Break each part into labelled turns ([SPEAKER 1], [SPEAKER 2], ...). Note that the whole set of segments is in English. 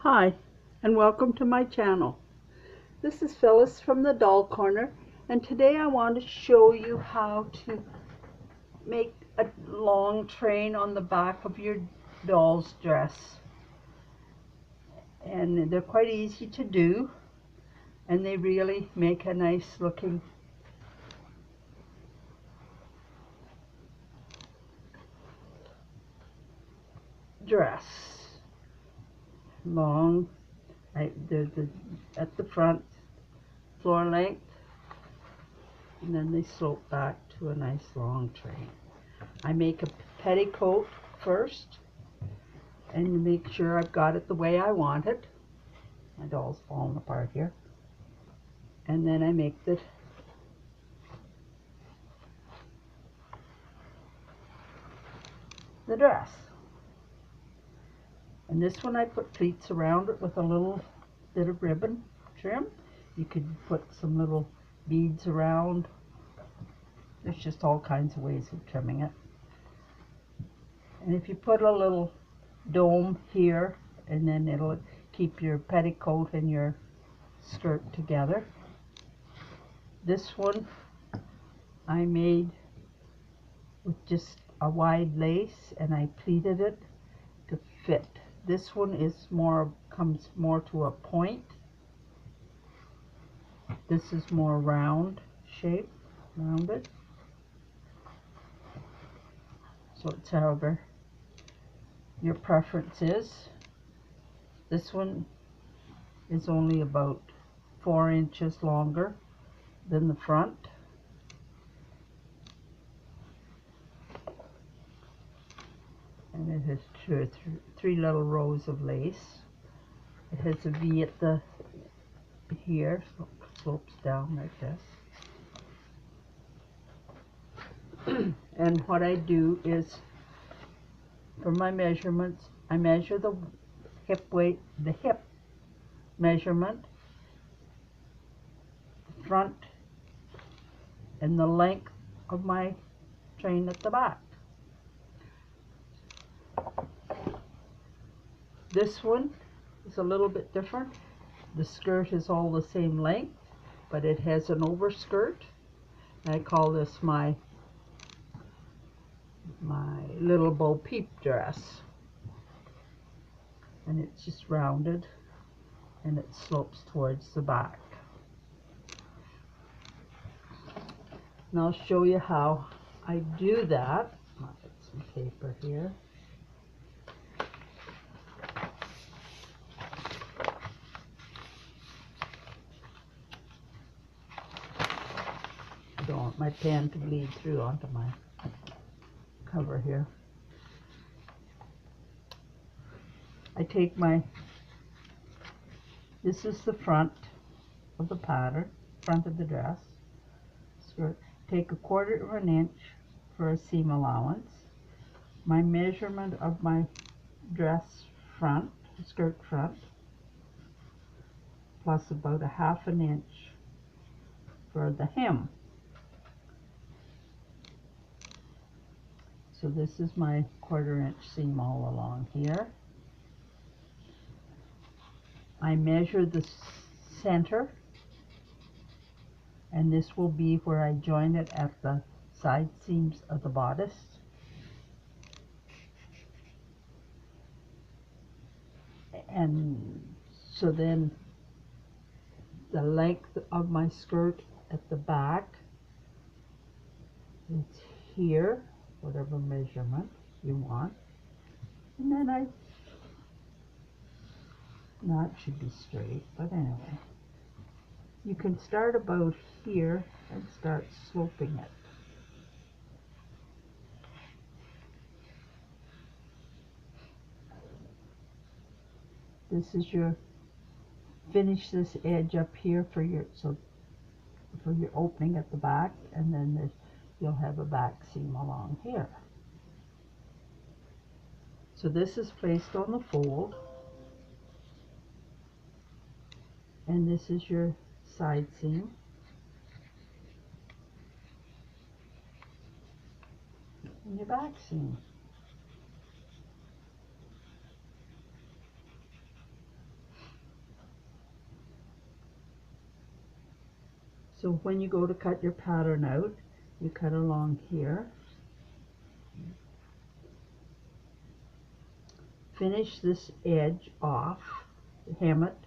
[SPEAKER 1] Hi, and welcome to my channel. This is Phyllis from the Doll Corner, and today I want to show you how to make a long train on the back of your doll's dress. And they're quite easy to do, and they really make a nice looking dress. Long, at the front, floor length, and then they slope back to a nice long train. I make a petticoat first and make sure I've got it the way I want it. My doll's falling apart here. And then I make the dress. And this one I put pleats around it with a little bit of ribbon trim. You could put some little beads around. There's just all kinds of ways of trimming it. And if you put a little dome here, and then it'll keep your petticoat and your skirt together. This one I made with just a wide lace, and I pleated it to fit. This one is comes more to a point. This is more rounded. So it's however your preference is. This one is only about 4 inches longer than the front. And it has three little rows of lace. It has a V at the here, slopes down like this. And what I do is, for my measurements, I measure the hip measurement, the front, and the length of my train at the back. This one is a little bit different. The skirt is all the same length, but it has an overskirt. I call this my little Bo Peep dress. And it's just rounded, and it slopes towards the back. And I'll show you how I do that. I'll get some paper here. I don't want my pen to bleed through onto my cover here. I take this is the front of the pattern, front of the dress, skirt. Take 1/4 of an inch for a seam allowance. My measurement of my dress front, skirt front, plus about 1/2 an inch for the hem. So this is my 1/4 inch seam all along here. I measure the center, and this will be where I join it at the side seams of the bodice. And so then the length of my skirt at the back, it's here, whatever measurement you want. And then no, it should be straight, but anyway. You can start about here and start sloping it. This is finish this edge up here for your opening at the back, and then you'll have a back seam along here. So this is placed on the fold, and this is your side seam. And your back seam. So when you go to cut your pattern out, you cut along here. Finish this edge off, hem it,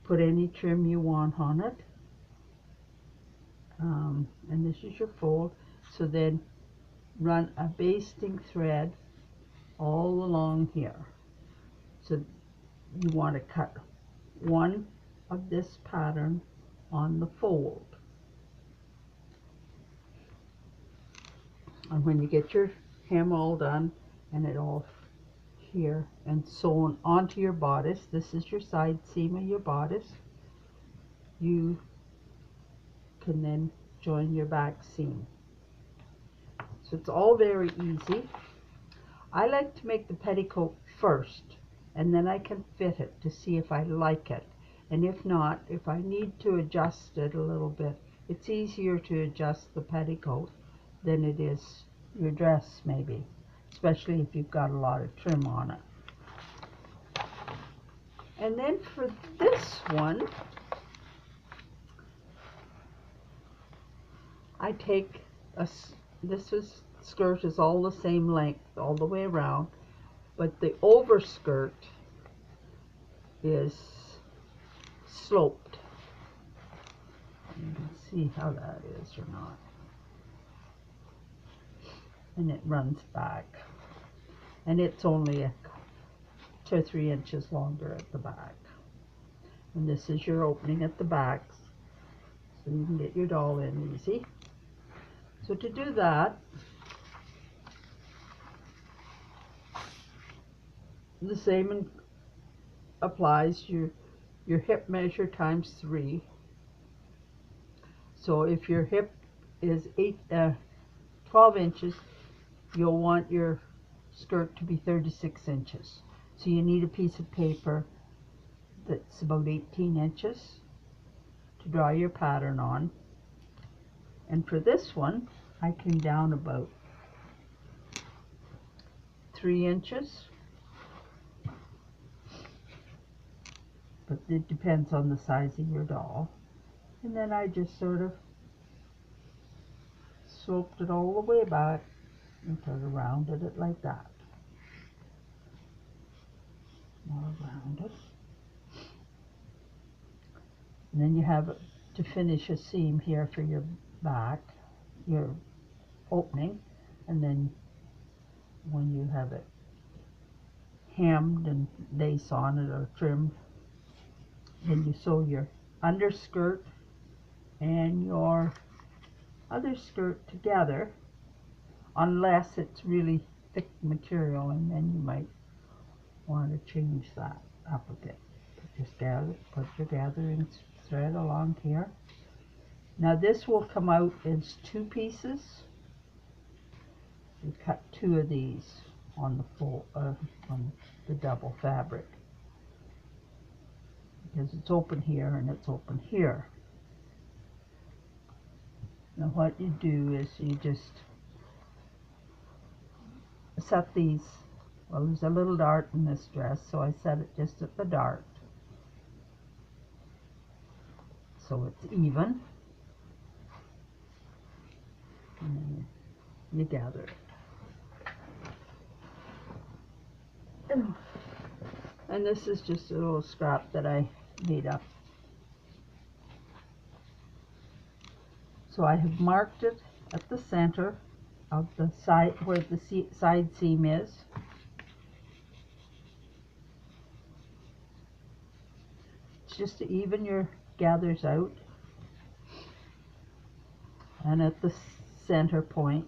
[SPEAKER 1] put any trim you want on it, and this is your fold. So then run a basting thread all along here. So you want to cut one of this pattern on the fold. And when you get your hem all done and it all here and sewn onto your bodice, this is your side seam of your bodice, you can then join your back seam. So it's all very easy. I like to make the petticoat first, and then I can fit it to see if I like it. And if not, if I need to adjust it a little bit, it's easier to adjust the petticoat than it is your dress, maybe, especially if you've got a lot of trim on it. And then for this one, I take skirt is all the same length all the way around, but the overskirt is sloped. You can see how that is or not. And it runs back. And it's only 2 or 3 inches longer at the back. And this is your opening at the back, so you can get your doll in easy. So to do that, the same applies. Your hip measure times 3. So if your hip is 12 inches, you'll want your skirt to be 36 inches. So you need a piece of paper that's about 18 inches to draw your pattern on. And for this one, I came down about 3 inches. But it depends on the size of your doll. And then I just sort of sloped it all the way back and sort of rounded it like that. More rounded. And then you have to finish a seam here for your back, your opening, and then when you have it hemmed and lace on it or trimmed, then you sew your underskirt and your other skirt together, unless it's really thick material, and then you might want to change that up a bit. Put your gathering thread along here. Now this will come out as 2 pieces. You cut 2 of these on the double fabric, because it's open here and it's open here. Now what you do is you just set these, well, there's a little dart in this dress, so I set it just at the dart, so it's even, and then you gather it. And this is just a little scrap that I made up. So I have marked it at the center of the side where the side seam is. It's just to even your gathers out, and at the center point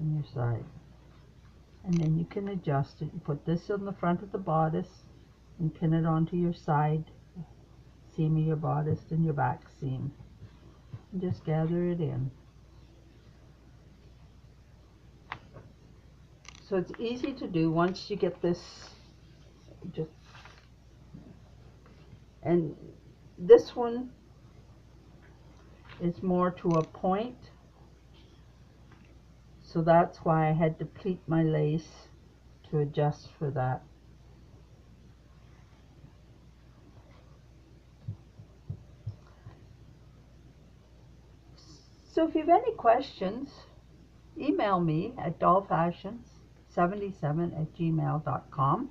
[SPEAKER 1] on your side. And then you can adjust it. You put this on the front of the bodice and pin it onto your side seam of your bodice and your back seam. And just gather it in. So it's easy to do once you get this. And this one is more to a point. So that's why I had to pleat my lace to adjust for that. So if you have any questions, email me at dollfashions77@gmail.com.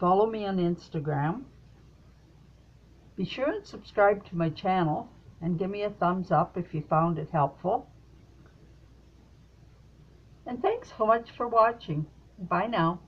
[SPEAKER 1] Follow me on Instagram. Be sure and subscribe to my channel and give me a thumbs up if you found it helpful. And thanks so much for watching. Bye now.